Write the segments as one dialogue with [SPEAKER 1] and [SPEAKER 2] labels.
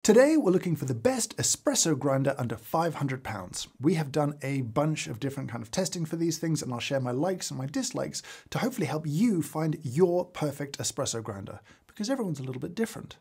[SPEAKER 1] Today we're looking for the best espresso grinder under £500. We have done a bunch of different kind of testing for these things, and I'll share my likes and my dislikes to hopefully help you find your perfect espresso grinder, because everyone's a little bit different.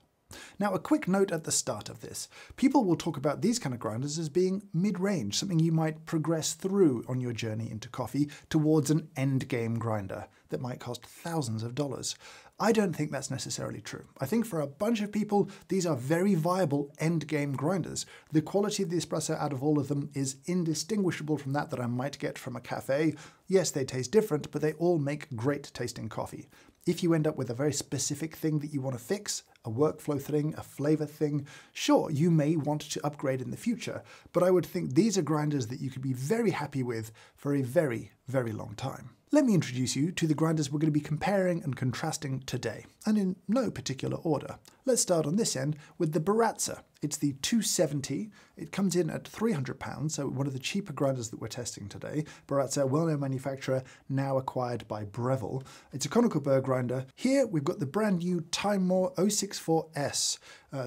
[SPEAKER 1] Now, a quick note at the start of this. People will talk about these kind of grinders as being mid-range, something you might progress through on your journey into coffee towards an endgame grinder that might cost thousands of dollars. I don't think that's necessarily true. I think for a bunch of people, these are very viable endgame grinders. The quality of the espresso out of all of them is indistinguishable from that I might get from a cafe. Yes, they taste different, but they all make great tasting coffee. If you end up with a very specific thing that you want to fix, a workflow thing, a flavor thing, sure, you may want to upgrade in the future, but I would think these are grinders that you could be very happy with for a very, very long time. Let me introduce you to the grinders we're going to be comparing and contrasting today, and in no particular order. Let's start on this end with the Baratza. It's the 270. It comes in at £300, so one of the cheaper grinders that we're testing today. Baratza, well-known manufacturer, now acquired by Breville. It's a conical burr grinder. Here we've got the brand new Timemore 064S.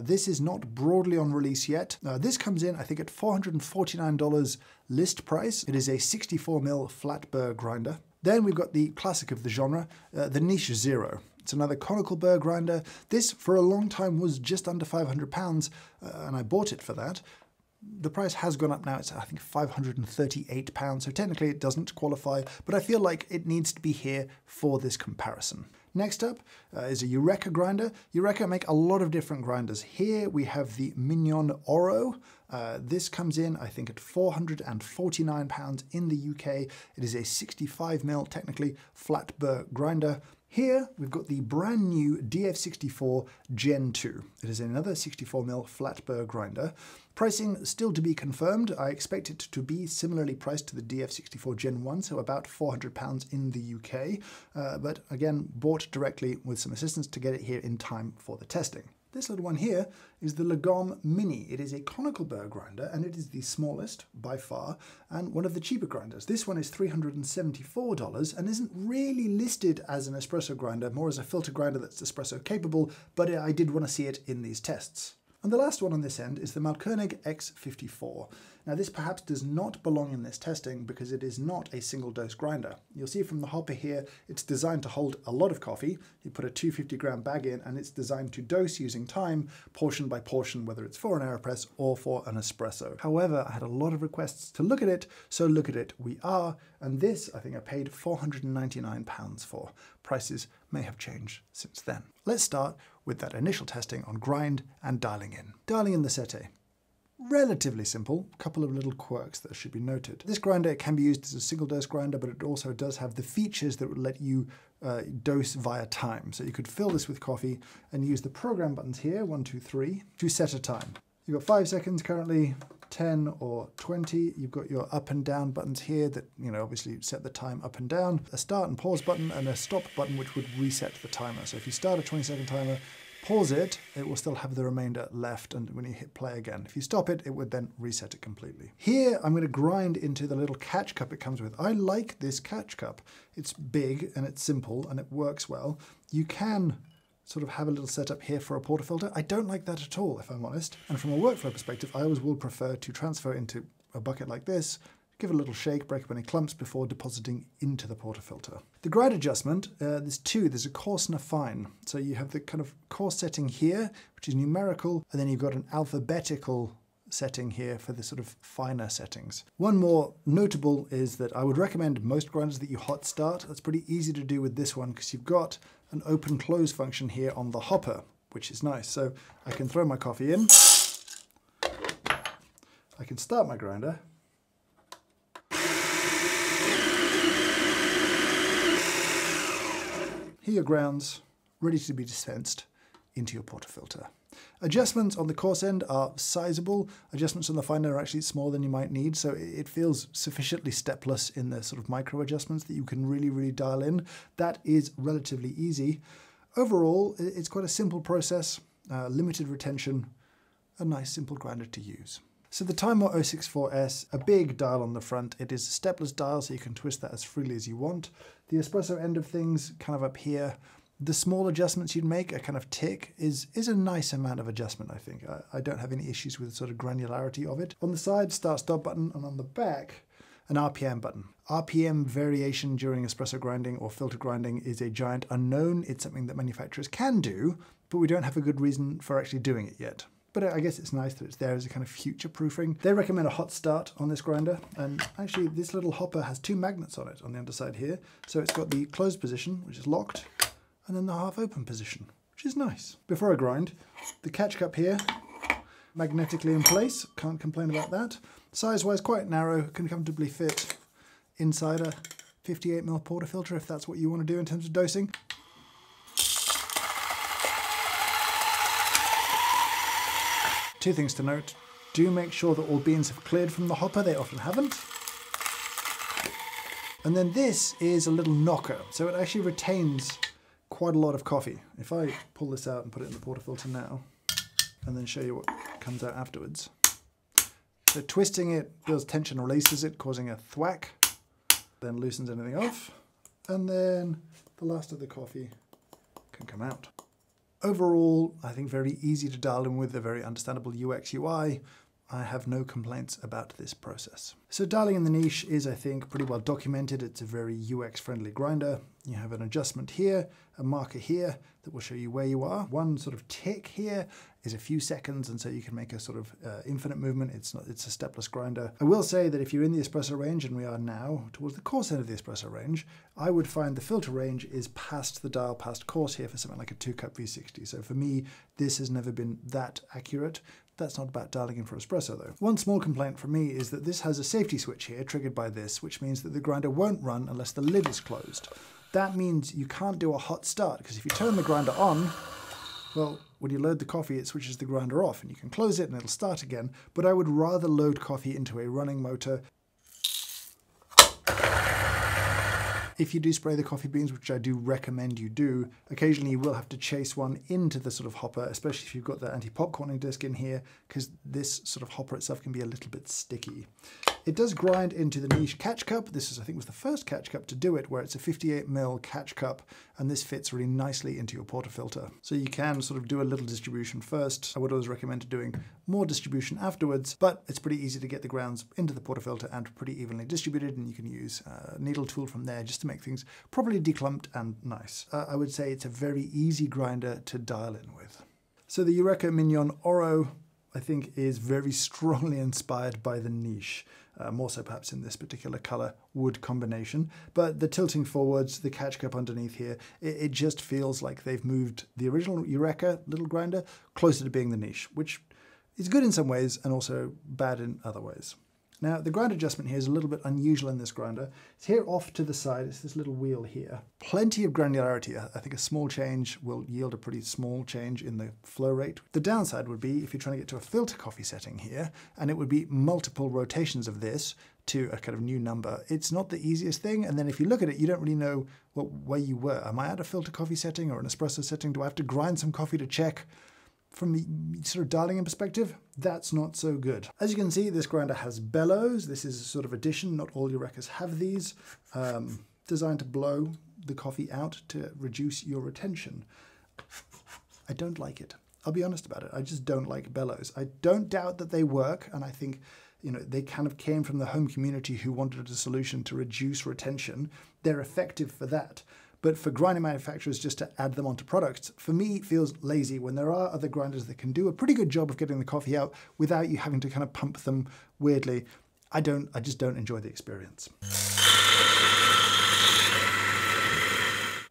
[SPEAKER 1] This is not broadly on release yet. This comes in, I think, at $449 list price. It is a 64mm flat burr grinder. Then we've got the classic of the genre, the Niche Zero. It's another conical burr grinder. This, for a long time, was just under £500, and I bought it for that. The price has gone up now. It's, I think, £538, so technically it doesn't qualify, but I feel like it needs to be here for this comparison. Next up is a Eureka grinder. Eureka make a lot of different grinders. Here we have the Mignon Oro. This comes in, I think, at £449 in the UK. It is a 65mm, technically, flat burr grinder. Here we've got the brand new DF64 Gen 2. It is another 64mm flat burr grinder. Pricing still to be confirmed. I expect it to be similarly priced to the DF64 Gen 1, so about £400 in the UK. But again, bought directly with some assistance to get it here in time for the testing. This little one here is the Lagom Mini. It is a conical burr grinder, and it is the smallest by far and one of the cheaper grinders. This one is $374 and isn't really listed as an espresso grinder, more as a filter grinder that's espresso capable, but I did want to see it in these tests. And the last one on this end is the Malkönig X54. Now this perhaps does not belong in this testing because it is not a single dose grinder. You'll see from the hopper here, it's designed to hold a lot of coffee. You put a 250 gram bag in and it's designed to dose using time, portion by portion, whether it's for an AeroPress or for an espresso. However, I had a lot of requests to look at it, so look at it we are. And this, I think I paid £499 for. Prices may have changed since then. Let's start with that initial testing on grind and dialing in. Dialing in the sete. Relatively simple, a couple of little quirks that should be noted. This grinder can be used as a single dose grinder, but it also does have the features that would let you dose via time. So you could fill this with coffee and use the program buttons here, 1, 2, 3, to set a time. You've got 5 seconds currently, 10 or 20. You've got your up and down buttons here that, obviously set the time up and down, a start and pause button and a stop button which would reset the timer. So if you start a 20-second timer, pause it, it will still have the remainder left, and when you hit play again. If you stop it, it would then reset it completely. Here, I'm going to grind into the little catch cup it comes with. I like this catch cup. It's big and it's simple and it works well. You can sort of have a little setup here for a portafilter. I don't like that at all, if I'm honest. And from a workflow perspective, I always will prefer to transfer into a bucket like this, give it a little shake, break up any clumps before depositing into the portafilter. The grind adjustment, there's two. There's a coarse and a fine. So you have the kind of coarse setting here, which is numerical, and then you've got an alphabetical setting here for the sort of finer settings. One more notable is that I would recommend most grinders that you hot start. That's pretty easy to do with this one because you've got an open close function here on the hopper, which is nice. So I can throw my coffee in, I can start my grinder, here are grounds, ready to be dispensed into your portafilter. Adjustments on the coarse end are sizable. Adjustments on the fine end are actually smaller than you might need, so it feels sufficiently stepless in the sort of micro adjustments that you can really dial in. That is relatively easy. Overall, it's quite a simple process, limited retention, a nice simple grinder to use. So the Timemore 064S, a big dial on the front. It is a stepless dial, so you can twist that as freely as you want. The espresso end of things, kind of up here. The small adjustments you'd make, a kind of tick, is a nice amount of adjustment, I think. I don't have any issues with the sort of granularity of it. On the side, start-stop button, and on the back, an RPM button. RPM variation during espresso grinding or filter grinding is a giant unknown. It's something that manufacturers can do, but we don't have a good reason for actually doing it yet. But I guess it's nice that it's there as a kind of future-proofing. They recommend a hot start on this grinder, and actually this little hopper has 2 magnets on it on the underside here. So it's got the closed position, which is locked, and then the half open position, which is nice. Before I grind, the catch cup here, magnetically in place, can't complain about that. Size-wise quite narrow, can comfortably fit inside a 58mm portafilter if that's what you want to do in terms of dosing. Two things to note. Do make sure that all beans have cleared from the hopper, they often haven't. And then this is a little knocker, so it actually retains quite a lot of coffee. If I pull this out and put it in the portafilter now, and then show you what comes out afterwards. So twisting it builds tension, releases it, causing a thwack, then loosens anything off, and then the last of the coffee can come out. Overall, I think very easy to dial in with, a very understandable UX UI. I have no complaints about this process. So dialing in the niche is, I think, pretty well documented. It's a very UX-friendly grinder. You have an adjustment here, a marker here that will show you where you are. One sort of tick here is a few seconds, and so you can make a sort of infinite movement. It's a stepless grinder. I will say that if you're in the espresso range, and we are now towards the coarse end of the espresso range, I would find the filter range is past the dial, past coarse here for something like a 2-cup V60. So for me, this has never been that accurate. That's not about dialing in for espresso though. One small complaint from me is that this has a safety switch here triggered by this, which means that the grinder won't run unless the lid is closed. That means you can't do a hot start, because if you turn the grinder on, well, when you load the coffee, it switches the grinder off and you can close it and it'll start again. But I would rather load coffee into a running motor. If you do spray the coffee beans, which I do recommend you do, occasionally you will have to chase one into the sort of hopper, especially if you've got the anti-popcorning disc in here, because this sort of hopper itself can be a little bit sticky. It does grind into the niche catch cup. This is, I think, was the first catch cup to do it, where it's a 58mm catch cup, and this fits really nicely into your portafilter. So you can sort of do a little distribution first. I would always recommend doing more distribution afterwards, but it's pretty easy to get the grounds into the portafilter and pretty evenly distributed, and you can use a needle tool from there just to make things properly declumped and nice. I would say it's a very easy grinder to dial in with. So the Eureka Mignon Oro, I think, is very strongly inspired by the niche. More so perhaps in this particular color wood combination, but the tilting forwards, the catch cup underneath here, it just feels like they've moved the original Eureka little grinder closer to being the niche, which is good in some ways and also bad in other ways. Now, the grind adjustment here is a little bit unusual in this grinder. It's here off to the side, it's this little wheel here. Plenty of granularity. I think a small change will yield a pretty small change in the flow rate. The downside would be if you're trying to get to a filter coffee setting here, and it would be multiple rotations of this to a kind of new number. It's not the easiest thing, and then if you look at it, you don't really know where you were. Am I at a filter coffee setting or an espresso setting? Do I have to grind some coffee to check? From the sort of dialing in perspective, that's not so good. As you can see, this grinder has bellows. This is a sort of addition. Not all Eurekas have these. Designed to blow the coffee out to reduce your retention. I don't like it. I'll be honest about it. I just don't like bellows. I don't doubt that they work, and I think, you know, they kind of came from the home community who wanted a solution to reduce retention. They're effective for that. But for grinding manufacturers just to add them onto products, for me, it feels lazy when there are other grinders that can do a pretty good job of getting the coffee out without you having to kind of pump them weirdly. I just don't enjoy the experience.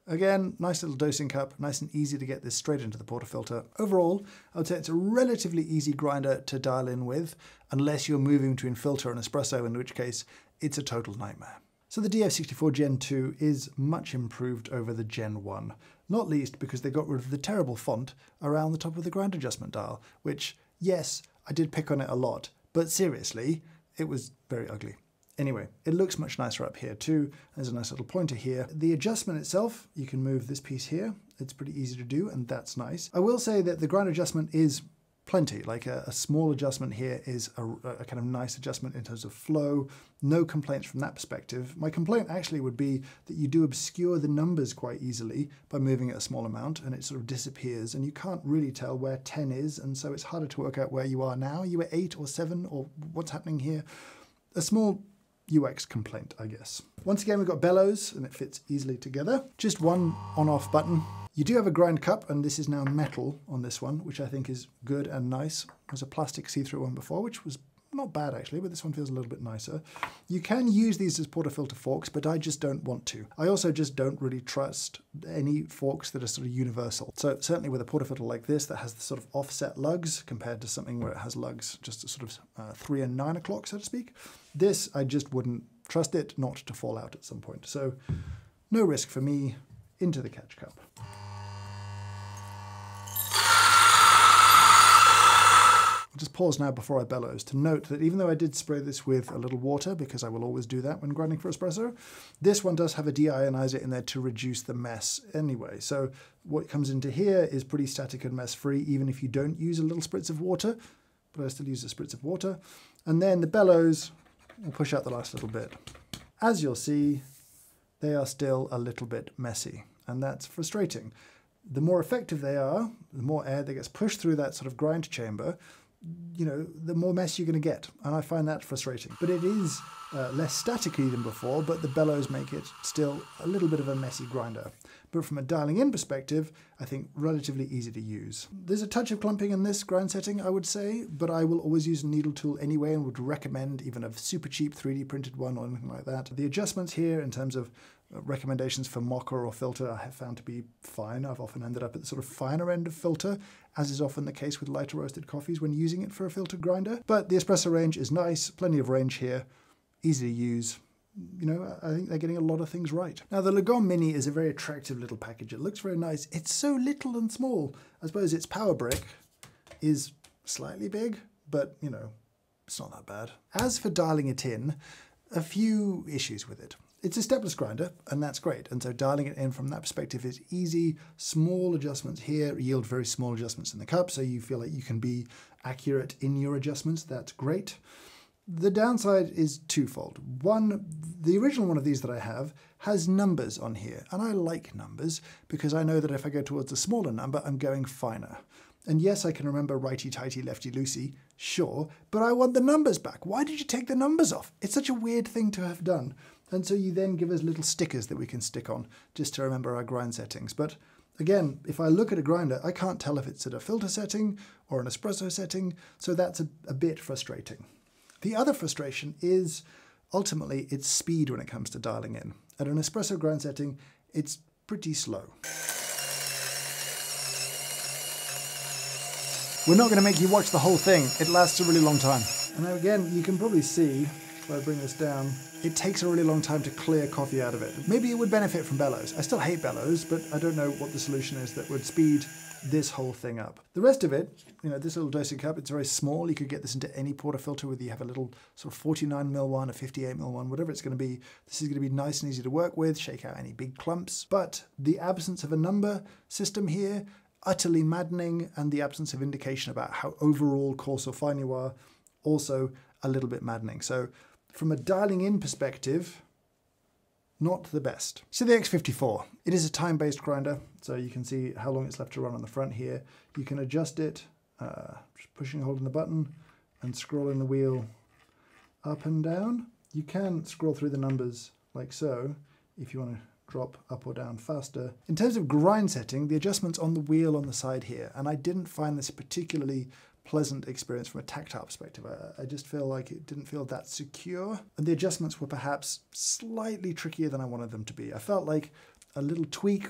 [SPEAKER 1] Again, nice little dosing cup, nice and easy to get this straight into the portafilter. Overall, I would say it's a relatively easy grinder to dial in with, unless you're moving between filter and espresso, in which case it's a total nightmare. So the DF64 Gen 2 is much improved over the Gen 1, not least because they got rid of the terrible font around the top of the grind adjustment dial, which, yes, I did pick on it a lot, but seriously, it was very ugly. Anyway, it looks much nicer up here too. There's a nice little pointer here. The adjustment itself, you can move this piece here. It's pretty easy to do, and that's nice. I will say that the grind adjustment is plenty. Like a small adjustment here is a kind of nice adjustment in terms of flow. No complaints from that perspective. My complaint actually would be that you do obscure the numbers quite easily by moving it a small amount, and it sort of disappears and you can't really tell where 10 is, and so it's harder to work out where you are now. Are you at 8 or 7 or what's happening here? A small UX complaint, I guess. Once again, we've got bellows and it fits easily together. Just one on-off button. You do have a grind cup, and this is now metal on this one, which I think is good and nice. There's a plastic see-through one before, which was not bad actually, but this one feels a little bit nicer. You can use these as portafilter forks, but I just don't want to. I also just don't really trust any forks that are sort of universal. So certainly with a portafilter like this that has the sort of offset lugs compared to something where it has lugs just sort of 3 and 9 o'clock, so to speak, this I just wouldn't trust it not to fall out at some point. So no risk for me. Into the catch cup. I'll just pause now before I bellows to note that even though I did spray this with a little water, because I will always do that when grinding for espresso, this one does have a deionizer in there to reduce the mess anyway. So what comes into here is pretty static and mess free, even if you don't use a little spritz of water, but I still use a spritz of water. And then the bellows will push out the last little bit. As you'll see, they are still a little bit messy, and that's frustrating. The more effective they are, the more air that gets pushed through that sort of grind chamber, you know, the more mess you're going to get, and I find that frustrating. But it is less staticky than before, but the bellows make it still a little bit of a messy grinder. But from a dialing in perspective, I think relatively easy to use. There's a touch of clumping in this grind setting, I would say, but I will always use a needle tool anyway and would recommend even a super cheap 3D printed one or anything like that. The adjustments here in terms of recommendations for mocha or filter I have found to be fine. I've often ended up at the sort of finer end of filter, as is often the case with lighter roasted coffees when using it for a filter grinder. But the espresso range is nice, plenty of range here, easy to use. You know, I think they're getting a lot of things right. Now, the Lagom Mini is a very attractive little package. It looks very nice. It's so little and small. I suppose its power brick is slightly big, but, you know, it's not that bad. As for dialing it in, a few issues with it. It's a stepless grinder, and that's great. And so dialing it in from that perspective is easy. Small adjustments here yield very small adjustments in the cup, so you feel like you can be accurate in your adjustments. That's great. The downside is twofold. One, the original one of these that I have has numbers on here, and I like numbers because I know that if I go towards a smaller number, I'm going finer. And yes, I can remember righty-tighty, lefty-loosey, sure, but I want the numbers back. Why did you take the numbers off? It's such a weird thing to have done. And so you then give us little stickers that we can stick on just to remember our grind settings. But again, if I look at a grinder, I can't tell if it's at a filter setting or an espresso setting, so that's a bit frustrating. The other frustration is ultimately its speed when it comes to dialing in. At an espresso grind setting, it's pretty slow. We're not going to make you watch the whole thing. It lasts a really long time. And now again, you can probably see, if I bring this down, it takes a really long time to clear coffee out of it. Maybe it would benefit from bellows. I still hate bellows, but I don't know what the solution is that would speed this whole thing up. The rest of it, you know, this little dosing cup, it's very small. You could get this into any portafilter, whether you have a little sort of 49mm one, a 58mm one, whatever it's going to be. This is going to be nice and easy to work with, shake out any big clumps. But the absence of a number system here, utterly maddening, and the absence of indication about how overall coarse or fine you are, also a little bit maddening. So from a dialing in perspective, not the best. So the X54, it is a time-based grinder, so you can see how long it's left to run on the front here. You can adjust it, just pushing and holding the button and scrolling the wheel up and down. You can scroll through the numbers like so, if you want to drop up or down faster. In terms of grind setting, the adjustment's on the wheel on the side here, and I didn't find this a particularly pleasant experience from a tactile perspective. I just feel like it didn't feel that secure, and the adjustments were perhaps slightly trickier than I wanted them to be. I felt like a little tweak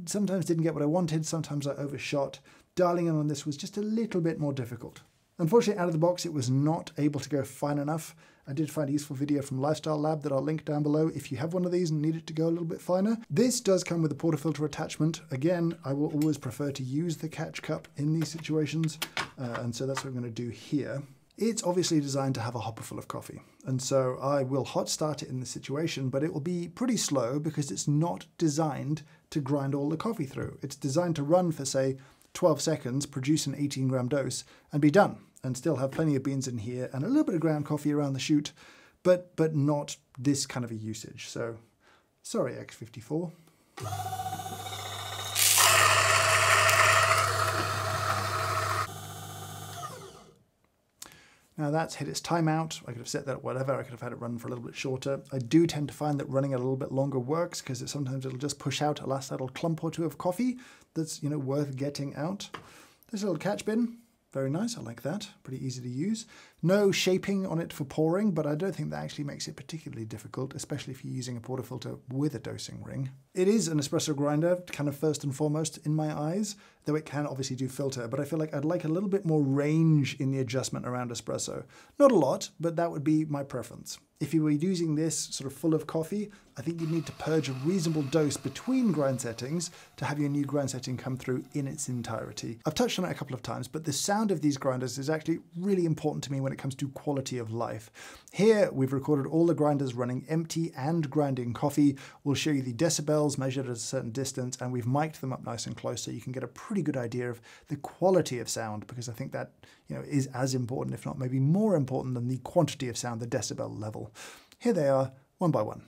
[SPEAKER 1] sometimes didn't get what I wanted, sometimes I overshot. Dialing in on this was just a little bit more difficult. Unfortunately, out of the box, it was not able to go fine enough. I did find a useful video from Lifestyle Lab that I'll link down below if you have one of these and need it to go a little bit finer. This does come with a portafilter attachment. Again, I will always prefer to use the catch cup in these situations, and so that's what I'm going to do here. It's obviously designed to have a hopper full of coffee, and so I will hot start it in this situation, but it will be pretty slow because it's not designed to grind all the coffee through. It's designed to run for, say, 12 seconds, produce an 18 gram dose and be done, and still have plenty of beans in here and a little bit of ground coffee around the chute, but not this kind of a usage. So sorry, X54. Now that's hit its timeout. I could have set that at whatever. I could have had it run for a little bit shorter. I do tend to find that running a little bit longer works because sometimes it'll just push out a last little clump or two of coffee that's, worth getting out. There's a little catch bin. Very nice, I like that. Pretty easy to use. No shaping on it for pouring, but I don't think that actually makes it particularly difficult, especially if you're using a portafilter with a dosing ring. It is an espresso grinder, kind of first and foremost in my eyes, though it can obviously do filter, but I feel like I'd like a little bit more range in the adjustment around espresso. Not a lot, but that would be my preference. If you were using this sort of full of coffee, I think you'd need to purge a reasonable dose between grind settings to have your new grind setting come through in its entirety. I've touched on it a couple of times, but the sound of these grinders is actually really important to me when it comes to quality of life. Here, we've recorded all the grinders running empty and grinding coffee. We'll show you the decibels measured at a certain distance, and we've mic'd them up nice and close so you can get a pretty good idea of the quality of sound, because I think that is as important, if not maybe more important than the quantity of sound, the decibel level. Here they are, one by one.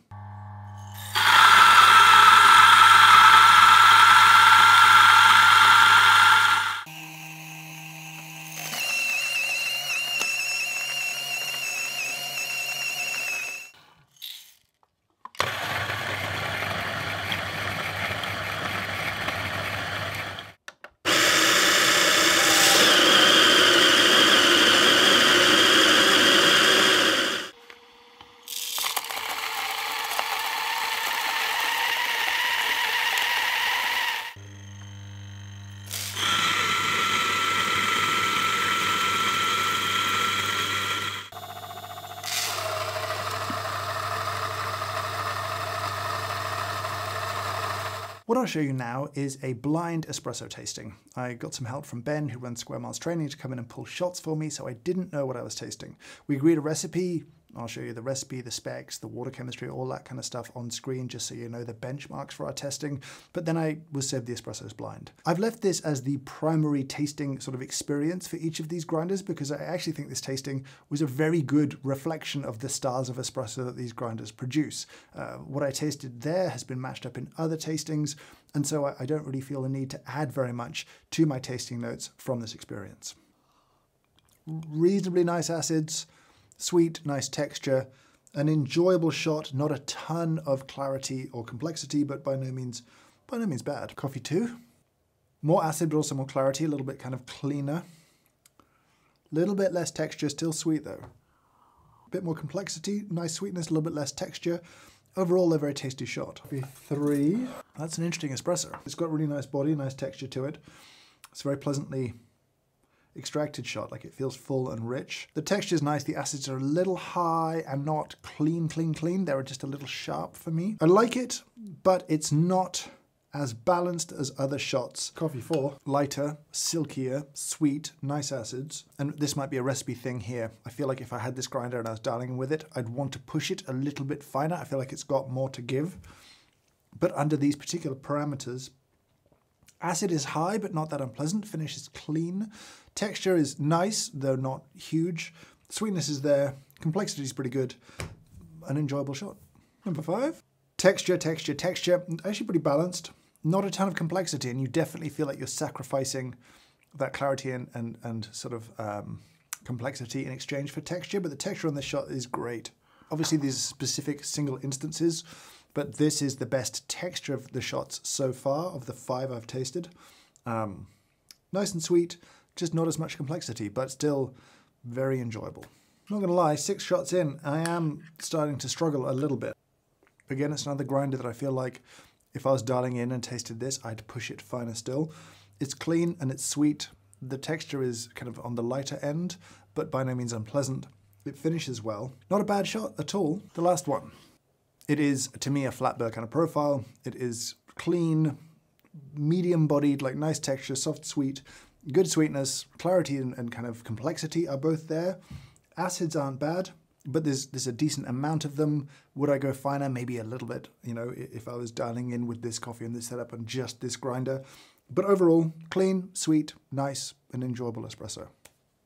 [SPEAKER 1] What I'll show you now is a blind espresso tasting. I got some help from Ben, who runs Square Miles Training, to come in and pull shots for me, so I didn't know what I was tasting. We agreed a recipe. I'll show you the recipe, the specs, the water chemistry, all that kind of stuff on screen, just so you know the benchmarks for our testing. But then I was served the espressos blind. I've left this as the primary tasting sort of experience for each of these grinders, because I actually think this tasting was a very good reflection of the styles of espresso that these grinders produce. What I tasted there has been matched up in other tastings, and so I don't really feel the need to add very much to my tasting notes from this experience. Reasonably nice acids, sweet, nice texture, an enjoyable shot, not a ton of clarity or complexity, but by no means bad. Coffee 2, more acid, but also more clarity, a little bit kind of cleaner. A little bit less texture, still sweet though. A bit more complexity, nice sweetness, a little bit less texture. Overall, a very tasty shot. Coffee 3, that's an interesting espresso. It's got really nice body, nice texture to it. It's very pleasantly extracted shot, like it feels full and rich. The texture is nice, the acids are a little high and not clean. They're just a little sharp for me. I like it, but it's not as balanced as other shots. Coffee 4, lighter, silkier, sweet, nice acids. And this might be a recipe thing here. I feel like if I had this grinder and I was dialing with it, I'd want to push it a little bit finer. I feel like it's got more to give. But under these particular parameters, acid is high, but not that unpleasant. Finish is clean. Texture is nice, though not huge. Sweetness is there. Complexity is pretty good. An enjoyable shot. Number 5. Texture. Actually pretty balanced. Not a ton of complexity, and you definitely feel like you're sacrificing that clarity and sort of complexity in exchange for texture, but the texture on this shot is great. Obviously, these are specific single instances, but this is the best texture of the shots so far, of the 5 I've tasted. Nice and sweet, just not as much complexity, but still very enjoyable. Not gonna lie, 6 shots in, I am starting to struggle a little bit. Again, it's another grinder that I feel like if I was dialing in and tasted this, I'd push it finer still. It's clean and it's sweet. The texture is kind of on the lighter end, but by no means unpleasant. It finishes well. Not a bad shot at all. The last one. It is, to me, a flat burr kind of profile. It is clean, medium-bodied, like nice texture, soft, sweet, good sweetness, clarity and kind of complexity are both there. Acids aren't bad, but there's a decent amount of them. Would I go finer? Maybe a little bit, you know, if I was dialing in with this coffee and this setup and just this grinder. But overall, clean, sweet, nice, and enjoyable espresso.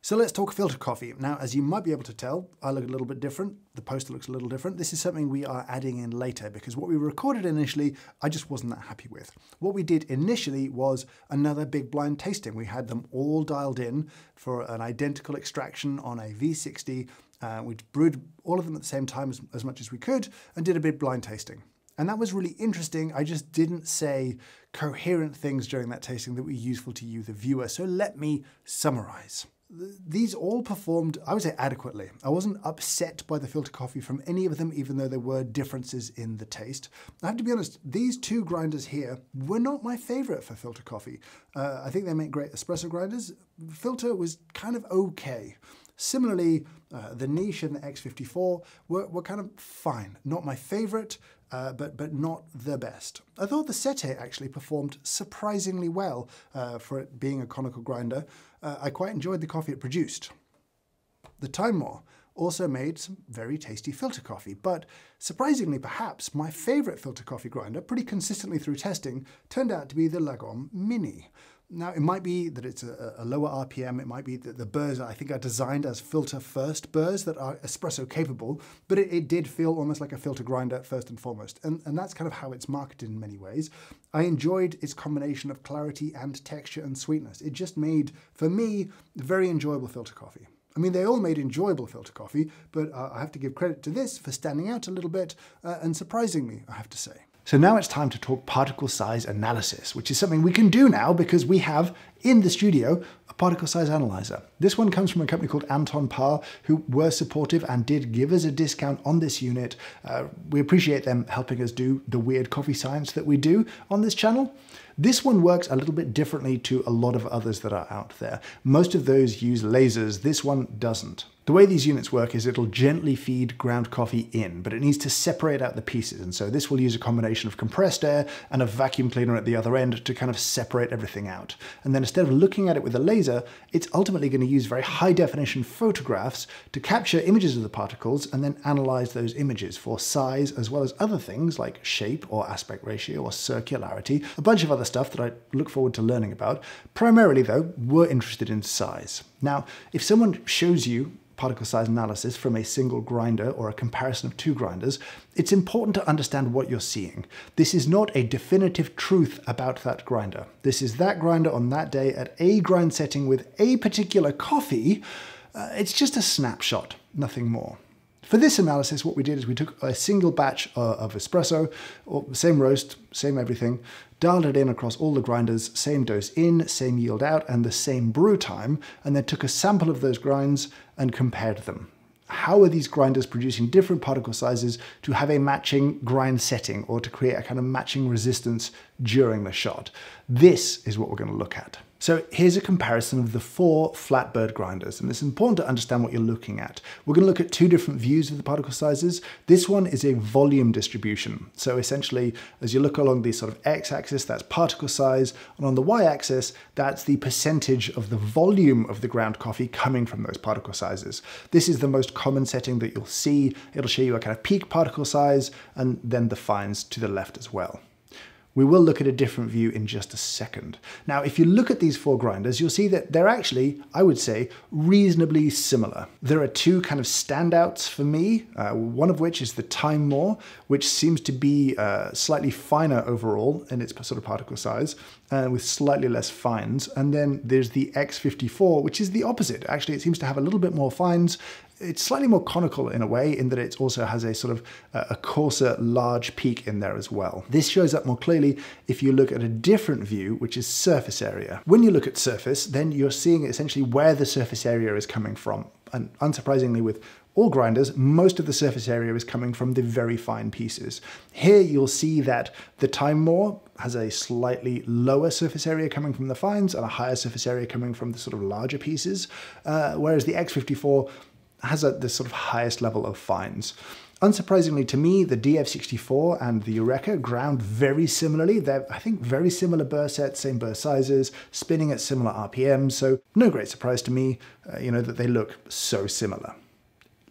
[SPEAKER 1] So let's talk filter coffee. Now, as you might be able to tell, I look a little bit different. The poster looks a little different. This is something we are adding in later because what we recorded initially, I just wasn't that happy with. What we did initially was another big blind tasting. We had them all dialed in for an identical extraction on a V60. We brewed all of them at the same time as much as we could and did a big blind tasting. And that was really interesting. I just didn't say coherent things during that tasting that were useful to you, the viewer. So let me summarize. These all performed, I would say, adequately. I wasn't upset by the filter coffee from any of them, even though there were differences in the taste. I have to be honest, these two grinders here were not my favorite for filter coffee. I think they make great espresso grinders. Filter was kind of okay. Similarly, the Niche and the X54 were kind of fine. Not my favorite, but not the best. I thought the Sete actually performed surprisingly well for it being a conical grinder. I quite enjoyed the coffee it produced. The Timemore also made some very tasty filter coffee, but surprisingly perhaps, my favorite filter coffee grinder, pretty consistently through testing, turned out to be the Lagom Mini. Now, it might be that it's a lower RPM, it might be that the burrs I think are designed as filter-first burrs that are espresso capable, but it did feel almost like a filter grinder first and foremost, and that's kind of how it's marketed in many ways. I enjoyed its combination of clarity and texture and sweetness. It just made, for me, very enjoyable filter coffee. I mean, they all made enjoyable filter coffee, but I have to give credit to this for standing out a little bit, and surprising me, I have to say. So now it's time to talk particle size analysis, which is something we can do now because we have in the studio a particle size analyzer. This one comes from a company called Anton Parr, who were supportive and did give us a discount on this unit. We appreciate them helping us do the weird coffee science that we do on this channel. This one works a little bit differently to a lot of others that are out there. Most of those use lasers, this one doesn't. The way these units work is it'll gently feed ground coffee in, but it needs to separate out the pieces. And so this will use a combination of compressed air and a vacuum cleaner at the other end to kind of separate everything out. And then instead of looking at it with a laser, it's ultimately going to use very high definition photographs to capture images of the particles and then analyze those images for size, as well as other things like shape or aspect ratio or circularity, a bunch of other stuff that I look forward to learning about. Primarily though, we're interested in size. Now, if someone shows you particle size analysis from a single grinder or a comparison of two grinders, it's important to understand what you're seeing. This is not a definitive truth about that grinder. This is that grinder on that day at a grind setting with a particular coffee. It's just a snapshot, nothing more. For this analysis, what we did is we took a single batch of espresso, or same roast, same everything, dialed it in across all the grinders, same dose in, same yield out, and the same brew time, and then took a sample of those grinds and compared them. How are these grinders producing different particle sizes to have a matching grind setting or to create a kind of matching resistance during the shot? This is what we're going to look at. So here's a comparison of the 4 flatbird grinders, and it's important to understand what you're looking at. We're going to look at 2 different views of the particle sizes. This one is a volume distribution. So essentially, as you look along the sort of x-axis, that's particle size, and on the y-axis, that's the percentage of the volume of the ground coffee coming from those particle sizes. This is the most common setting that you'll see. It'll show you a kind of peak particle size, and then the fines to the left as well. We will look at a different view in just a second. Now, if you look at these 4 grinders, you'll see that they're actually, I would say, reasonably similar. There are 2 kind of standouts for me, one of which is the Timemore, which seems to be slightly finer overall in its sort of particle size, with slightly less fines. And then there's the X54, which is the opposite. Actually, it seems to have a little bit more fines. It's slightly more conical in a way, in that it also has a sort of a coarser, large peak in there as well. This shows up more clearly if you look at a different view, which is surface area. When you look at surface, then you're seeing essentially where the surface area is coming from. And unsurprisingly, with all grinders, most of the surface area is coming from the very fine pieces. Here you'll see that the Timemore has a slightly lower surface area coming from the fines and a higher surface area coming from the sort of larger pieces, whereas the X54 has this sort of highest level of fines. Unsurprisingly to me, the DF64 and the Eureka ground very similarly. They're, I think, very similar burr sets, same burr sizes, spinning at similar RPMs, so no great surprise to me, that they look so similar.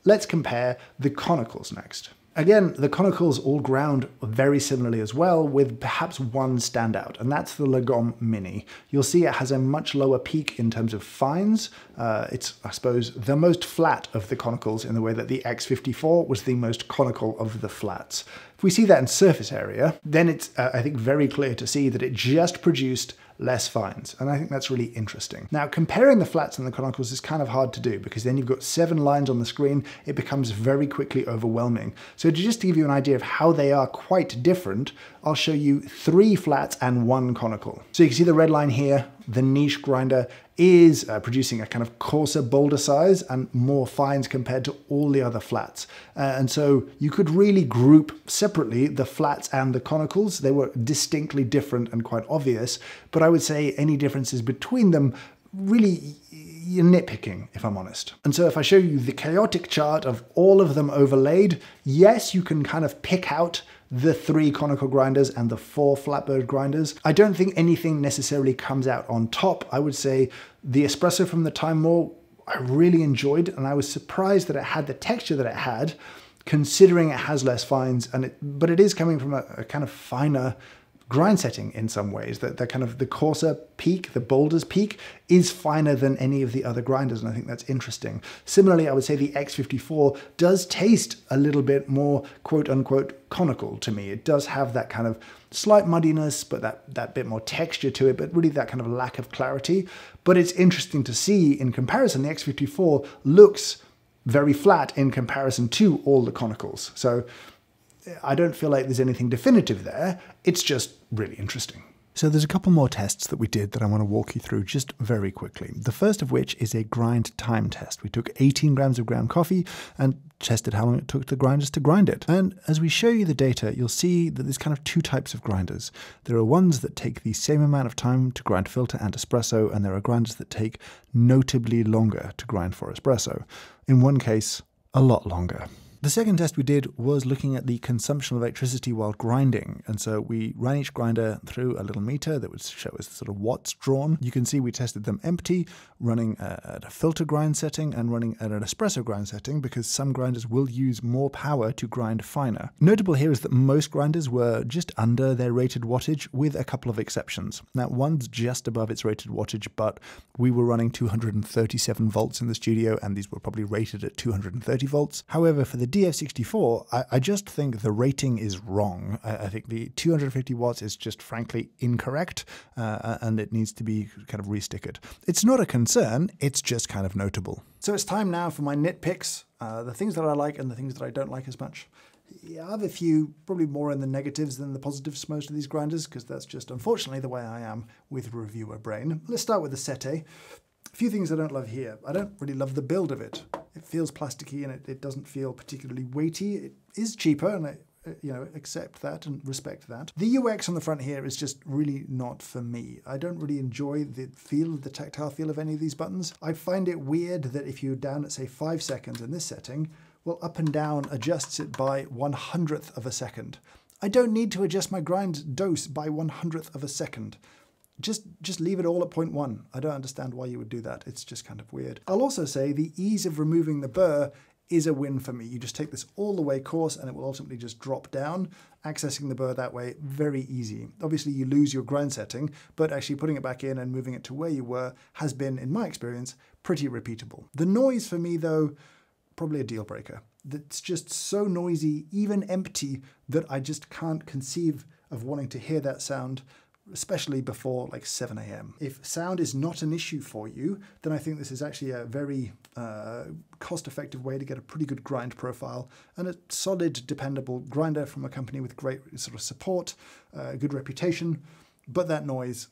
[SPEAKER 1] Let's compare the conicals next. Again, the conicals all ground very similarly as well, with perhaps one standout, and that's the Lagom Mini. You'll see it has a much lower peak in terms of fines. It's, I suppose, the most flat of the conicals in the way that the X54 was the most conical of the flats. If we see that in surface area, then it's, I think, very clear to see that it just produced less fines, and I think that's really interesting. Now, comparing the flats and the conicals is kind of hard to do because then you've got 7 lines on the screen, it becomes very quickly overwhelming. So just to give you an idea of how they are quite different, I'll show you 3 flats and 1 conical. So you can see the red line here, the niche grinder is producing a kind of coarser, bolder size and more fines compared to all the other flats. And so you could really group separately the flats and the conicals. They were distinctly different and quite obvious, but I would say any differences between them really, you're nitpicking, if I'm honest. And so if I show you the chaotic chart of all of them overlaid, yes, you can kind of pick out the 3 conical grinders and the 4 flatbird grinders. I don't think anything necessarily comes out on top. I would say the Espresso from the Time War, I really enjoyed, and I was surprised that it had the texture that it had, considering it has less fines, but it is coming from a kind of finer grind setting in some ways. That kind of the coarser peak, the bolder's peak, is finer than any of the other grinders, and I think that's interesting. Similarly, I would say the X54 does taste a little bit more quote-unquote conical to me. It does have that kind of slight muddiness, but that bit more texture to it, but really that kind of lack of clarity. But it's interesting to see, in comparison, the X54 looks very flat in comparison to all the conicals. So I don't feel like there's anything definitive there. It's just really interesting. So there's a couple more tests that we did that I want to walk you through just very quickly. The first of which is a grind time test. We took 18 grams of ground coffee and tested how long it took the grinders to grind it. And as we show you the data, you'll see that there's kind of 2 types of grinders. There are ones that take the same amount of time to grind filter and espresso, and there are grinders that take notably longer to grind for espresso. In one case, a lot longer. The second test we did was looking at the consumption of electricity while grinding. And so we ran each grinder through a little meter that would show us sort of watts drawn. You can see we tested them empty, running at a filter grind setting and running at an espresso grind setting, because some grinders will use more power to grind finer. Notable here is that most grinders were just under their rated wattage, with a couple of exceptions. Now, one's just above its rated wattage, but we were running 237 volts in the studio, and these were probably rated at 230 volts. However, for the DF64, I just think the rating is wrong. I think the 250 watts is just frankly incorrect, and it needs to be kind of restickered. It's not a concern, it's just kind of notable. So it's time now for my nitpicks, the things that I like and the things that I don't like as much. Yeah, I have a few, probably more in the negatives than the positives for most of these grinders, because that's just unfortunately the way I am with reviewer brain. Let's start with the Sete. A few things I don't love here. I don't really love the build of it. It feels plasticky and it doesn't feel particularly weighty. It is cheaper, and I accept that and respect that. The UX on the front here is just really not for me. I don't really enjoy the feel, the tactile feel of any of these buttons. I find it weird that if you're down at say 5 seconds in this setting, well, up and down adjusts it by 1/100th of a second. I don't need to adjust my grind dose by 1/100th of a second. Just leave it all at 0.1. I don't understand why you would do that. It's just kind of weird. I'll also say the ease of removing the burr is a win for me. You just take this all the way coarse and it will ultimately just drop down. Accessing the burr that way, very easy. Obviously you lose your grind setting, but actually putting it back in and moving it to where you were has been, in my experience, pretty repeatable. The noise for me though, probably a deal breaker. It's just so noisy, even empty, that I just can't conceive of wanting to hear that sound, especially before like 7 AM. If sound is not an issue for you, then I think this is actually a very cost-effective way to get a pretty good grind profile and a solid, dependable grinder from a company with great sort of support, good reputation, but that noise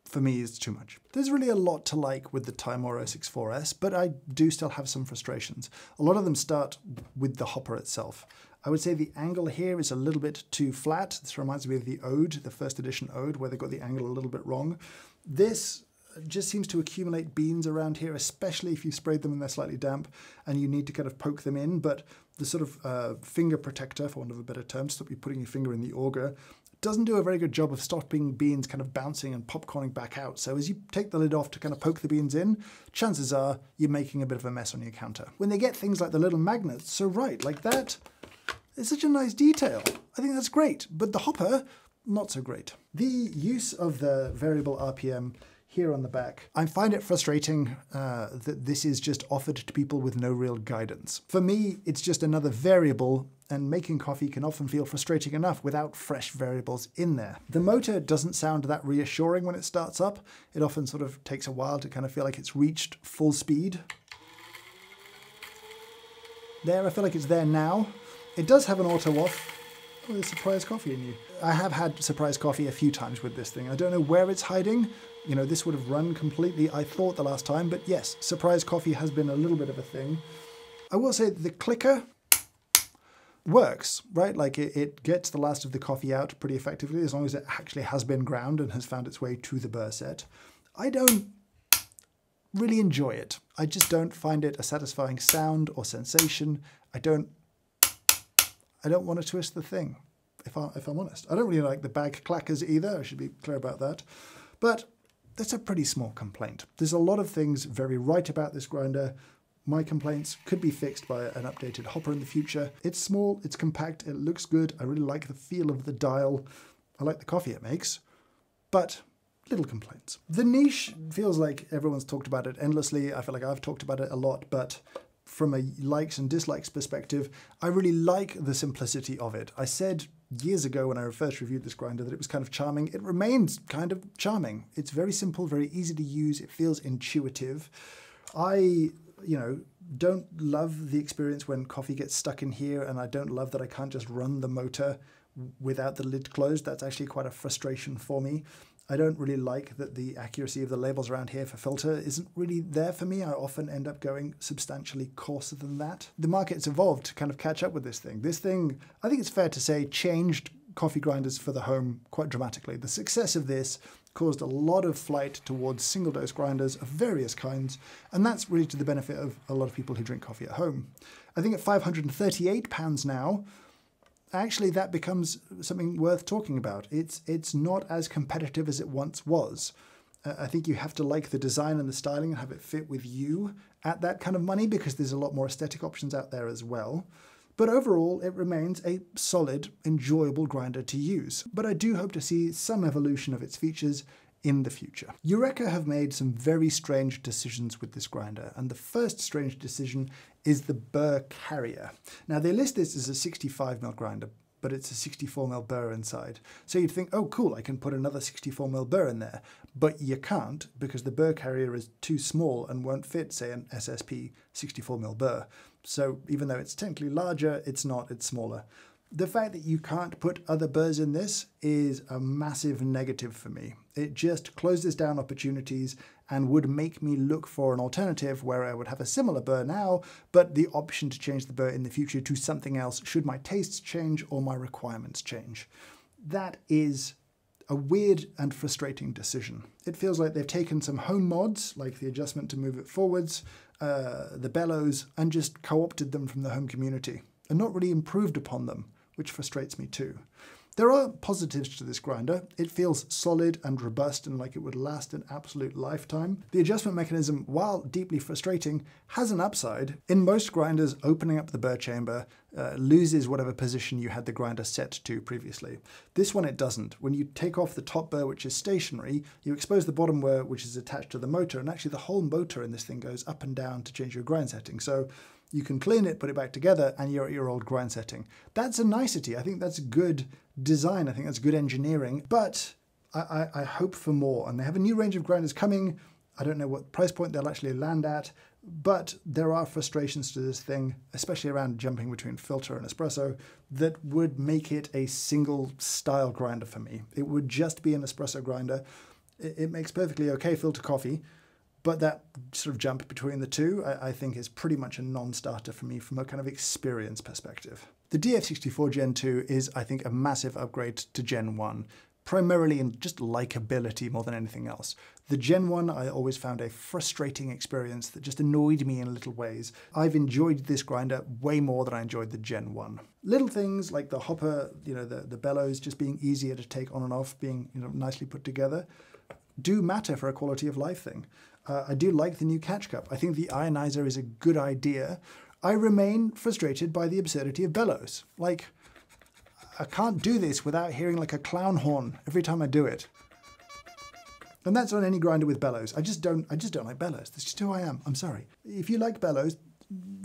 [SPEAKER 1] for me is too much. There's really a lot to like with the Time War 064S, but I do still have some frustrations. A lot of them start with the hopper itself. I would say the angle here is a little bit too flat. This reminds me of the Ode, the first edition Ode, where they got the angle a little bit wrong. This just seems to accumulate beans around here, especially if you sprayed them and they're slightly damp and you need to kind of poke them in. But the sort of finger protector, for want of a better term, stop you putting your finger in the auger, doesn't do a very good job of stopping beans kind of bouncing and popcorning back out. So as you take the lid off to kind of poke the beans in, chances are you're making a bit of a mess on your counter. When they get things like the little magnets, so right, like that, It's such a nice detail. I think that's great, but the hopper, not so great. The use of the variable RPM here on the back, I find it frustrating that this is just offered to people with no real guidance. For me, it's just another variable, and making coffee can often feel frustrating enough without fresh variables in there. The motor doesn't sound that reassuring when it starts up. It often sort of takes a while to kind of feel like it's reached full speed. There, I feel like it's there now. It does have an auto off. Oh, there's surprise coffee in you. I have had surprise coffee a few times with this thing. I don't know where it's hiding. You know, this would have run completely, I thought, the last time, but yes, surprise coffee has been a little bit of a thing. I will say the clicker works, right? Like it gets the last of the coffee out pretty effectively as long as it actually has been ground and has found its way to the burr set. I don't really enjoy it. I just don't find it a satisfying sound or sensation. I don't want to twist the thing, if I'm honest. I don't really like the bag clackers either, I should be clear about that. But that's a pretty small complaint. There's a lot of things very right about this grinder. My complaints could be fixed by an updated hopper in the future. It's small, it's compact, it looks good. I really like the feel of the dial. I like the coffee it makes, but little complaints. The niche feels like everyone's talked about it endlessly. I feel like I've talked about it a lot, but from a likes and dislikes perspective, I really like the simplicity of it. I said years ago when I first reviewed this grinder that it was kind of charming. It remains kind of charming. It's very simple, very easy to use. It feels intuitive. I, don't love the experience when coffee gets stuck in here, and I don't love that I can't just run the motor without the lid closed. That's actually quite a frustration for me. I don't really like that the accuracy of the labels around here for filter isn't really there for me. I often end up going substantially coarser than that. The market's evolved to kind of catch up with this thing. This thing, I think it's fair to say, changed coffee grinders for the home quite dramatically. The success of this caused a lot of flight towards single dose grinders of various kinds, and that's really to the benefit of a lot of people who drink coffee at home. I think at £538 now, actually that becomes something worth talking about. It's not as competitive as it once was. I think you have to like the design and the styling and have it fit with you at that kind of money, because there's a lot more aesthetic options out there as well. But overall, it remains a solid, enjoyable grinder to use. But I do hope to see some evolution of its features in the future. Eureka have made some very strange decisions with this grinder, and the first strange decision is the burr carrier. Now they list this as a 65mm grinder, but it's a 64mm burr inside. So you'd think, oh cool, I can put another 64mm burr in there, but you can't, because the burr carrier is too small and won't fit, say, an SSP 64mm burr. So even though it's technically larger, it's not, it's smaller. The fact that you can't put other burrs in this is a massive negative for me. It just closes down opportunities and would make me look for an alternative where I would have a similar burr now, but the option to change the burr in the future to something else should my tastes change or my requirements change. That is a weird and frustrating decision. It feels like they've taken some home mods, like the adjustment to move it forwards, the bellows, and just co-opted them from the home community, and not really improved upon them, which frustrates me too. There are positives to this grinder. It feels solid and robust and like it would last an absolute lifetime. The adjustment mechanism, while deeply frustrating, has an upside. In most grinders, opening up the burr chamber loses whatever position you had the grinder set to previously. This one it doesn't. When you take off the top burr, which is stationary, you expose the bottom burr, which is attached to the motor, and actually the whole motor in this thing goes up and down to change your grind setting. So you can clean it, put it back together, and you're at your old grind setting. That's a nicety. I think that's good design. I think that's good engineering, but I hope for more. And they have a new range of grinders coming. I don't know what price point they'll actually land at, but there are frustrations to this thing, especially around jumping between filter and espresso, that would make it a single style grinder for me. It would just be an espresso grinder. It makes perfectly okay filter coffee, but that sort of jump between the two, I think, is pretty much a non-starter for me from a kind of experience perspective. The DF64 Gen 2 is, I think, a massive upgrade to Gen 1, primarily in just likability more than anything else. The Gen 1 I always found a frustrating experience that just annoyed me in little ways. I've enjoyed this grinder way more than I enjoyed the Gen 1. Little things like the hopper, the bellows just being easier to take on and off, being nicely put together, do matter for a quality of life thing. I do like the new catch cup. I think the ionizer is a good idea. I remain frustrated by the absurdity of bellows. Like, I can't do this without hearing like a clown horn every time I do it. And that's on any grinder with bellows. I just don't like bellows. That's just who I am. I'm sorry. If you like bellows,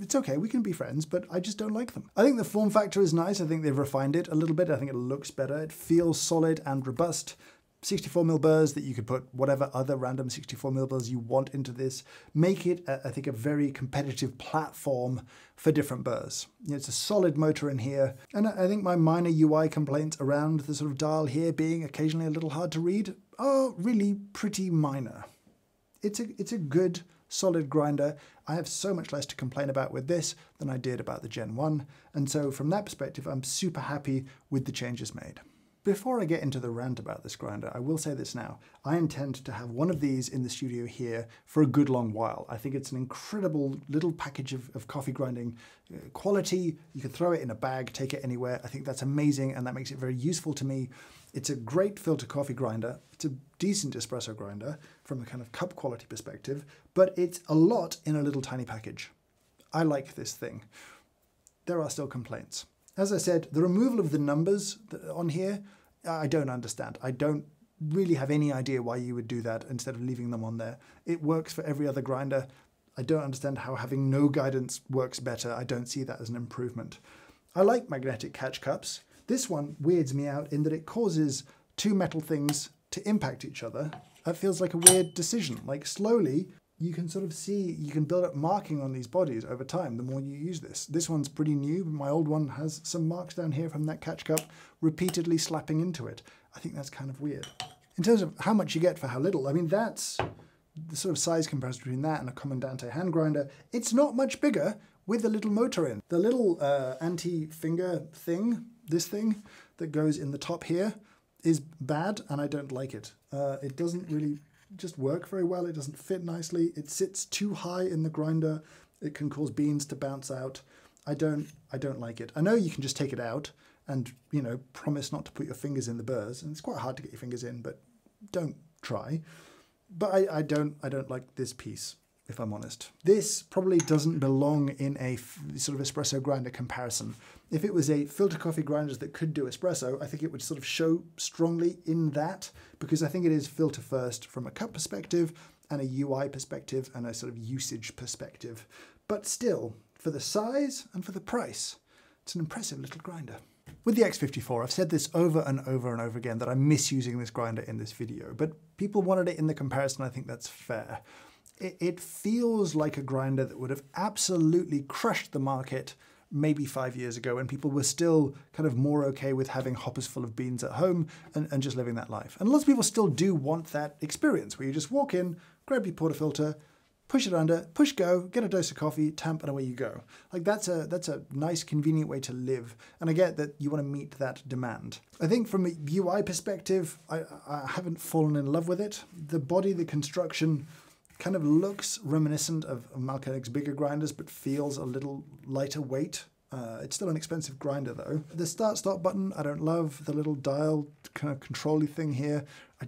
[SPEAKER 1] it's okay, we can be friends, but I just don't like them. I think the form factor is nice. I think they've refined it a little bit. I think it looks better. It feels solid and robust. 64mm burrs that you could put whatever other random 64mm burrs you want into this. Make it, I think, a very competitive platform for different burrs. It's a solid motor in here. And I think my minor UI complaints around the sort of dial here being occasionally a little hard to read are really pretty minor. It's a good, solid grinder. I have so much less to complain about with this than I did about the Gen 1. And so from that perspective, I'm super happy with the changes made. Before I get into the rant about this grinder, I will say this now. I intend to have one of these in the studio here for a good long while. I think it's an incredible little package of coffee grinding quality. You can throw it in a bag, take it anywhere. I think that's amazing, and that makes it very useful to me. It's a great filter coffee grinder. It's a decent espresso grinder from a kind of cup quality perspective, but it's a lot in a little tiny package. I like this thing. There are still complaints. As I said, the removal of the numbers on here, I don't understand. I don't really have any idea why you would do that instead of leaving them on there. It works for every other grinder. I don't understand how having no guidance works better. I don't see that as an improvement. I like magnetic catch cups. This one weirds me out in that it causes two metal things to impact each other. That feels like a weird decision. Like slowly, you can sort of see, you can build up marking on these bodies over time the more you use this. This one's pretty new, but my old one has some marks down here from that catch cup repeatedly slapping into it. I think that's kind of weird. In terms of how much you get for how little, I mean, that's the sort of size comparison between that and a Comandante hand grinder. It's not much bigger with a little motor in. The little anti-finger thing, this thing that goes in the top here, is bad and I don't like it. It doesn't really just work very well. It doesn't fit nicely. It sits too high in the grinder. It can cause beans to bounce out. I don't like it. I know you can just take it out and, you know, promise not to put your fingers in the burrs, and it's quite hard to get your fingers in, but don't try. But I don't like this piece, if I'm honest. This probably doesn't belong in a sort of espresso grinder comparison. If it was a filter coffee grinder that could do espresso, I think it would sort of show strongly in that, because I think it is filter first from a cup perspective and a UI perspective and a sort of usage perspective. But still, for the size and for the price, it's an impressive little grinder. With the X54, I've said this over and over and over again that I miss using this grinder in this video, but people wanted it in the comparison. I think that's fair. It feels like a grinder that would have absolutely crushed the market maybe 5 years ago when people were still kind of more okay with having hoppers full of beans at home and just living that life. And lots of people still do want that experience where you just walk in, grab your portafilter, push it under, push go, get a dose of coffee, tamp, and away you go. Like that's a nice, convenient way to live. And I get that you want to meet that demand. I think from a UI perspective, I haven't fallen in love with it. The body, the construction kind of looks reminiscent of Malkonic's bigger grinders, but feels a little lighter weight. It's still an expensive grinder though. The start-stop button, I don't love. The little dial kind of control-y thing here, I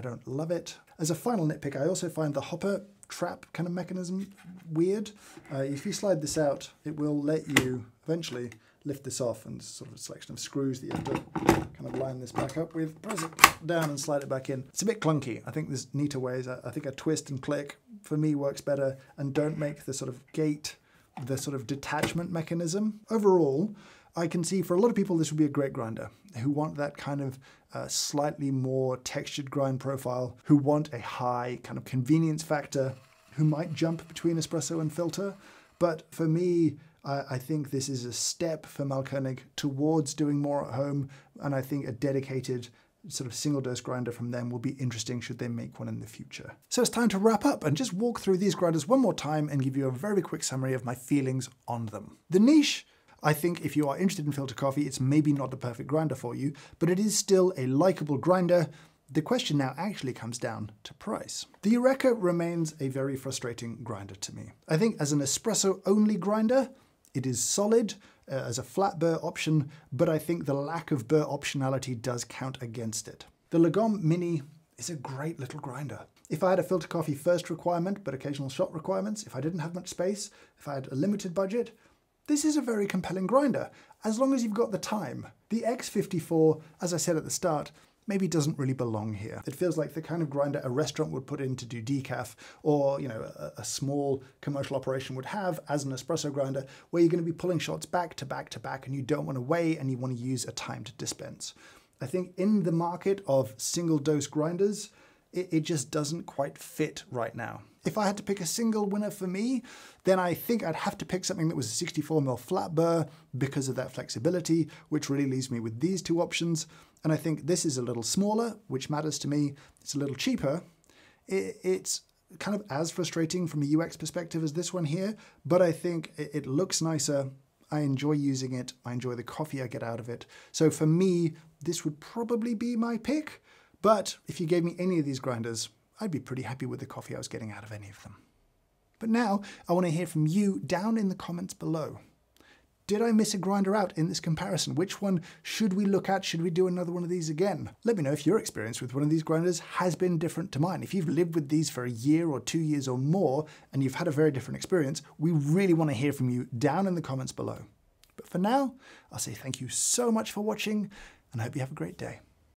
[SPEAKER 1] don't love it. As a final nitpick, I also find the hopper trap kind of mechanism weird. If you slide this out, it will let you eventually lift this off, and sort of a selection of screws that you have to kind of line this back up with, press it down and slide it back in. It's a bit clunky. I think there's neater ways. I think a twist and click for me works better, and don't make the sort of gate, the sort of detachment mechanism. Overall, I can see for a lot of people this would be a great grinder, who want that kind of slightly more textured grind profile, who want a high kind of convenience factor, who might jump between espresso and filter. But for me, I think this is a step for Malkonik towards doing more at home, and I think a dedicated sort of single dose grinder from them will be interesting should they make one in the future. So it's time to wrap up and just walk through these grinders one more time and give you a very quick summary of my feelings on them. The niche, I think if you are interested in filter coffee, it's maybe not the perfect grinder for you, but it is still a likable grinder. The question now actually comes down to price. The Eureka remains a very frustrating grinder to me. I think as an espresso-only grinder, it is solid as a flat burr option, but I think the lack of burr optionality does count against it. The Lagom Mini is a great little grinder. If I had a filter coffee first requirement, but occasional shot requirements, if I didn't have much space, if I had a limited budget, this is a very compelling grinder, as long as you've got the time. The X54, as I said at the start, maybe doesn't really belong here. It feels like the kind of grinder a restaurant would put in to do decaf, or a small commercial operation would have as an espresso grinder, where you're going to be pulling shots back to back to back, and you don't want to weigh and you want to use a timed dispense. I think in the market of single dose grinders, it just doesn't quite fit right now. If I had to pick a single winner for me, then I think I'd have to pick something that was a 64mm flat burr because of that flexibility, which really leaves me with these two options. And I think this is a little smaller, which matters to me. It's a little cheaper. It's kind of as frustrating from a UX perspective as this one here, but I think it looks nicer. I enjoy using it. I enjoy the coffee I get out of it. So for me, this would probably be my pick. But if you gave me any of these grinders, I'd be pretty happy with the coffee I was getting out of any of them. But now I want to hear from you down in the comments below. Did I miss a grinder out in this comparison? Which one should we look at? Should we do another one of these again? Let me know if your experience with one of these grinders has been different to mine. If you've lived with these for a year or 2 years or more, and you've had a very different experience, we really want to hear from you down in the comments below. But for now, I'll say thank you so much for watching, and I hope you have a great day.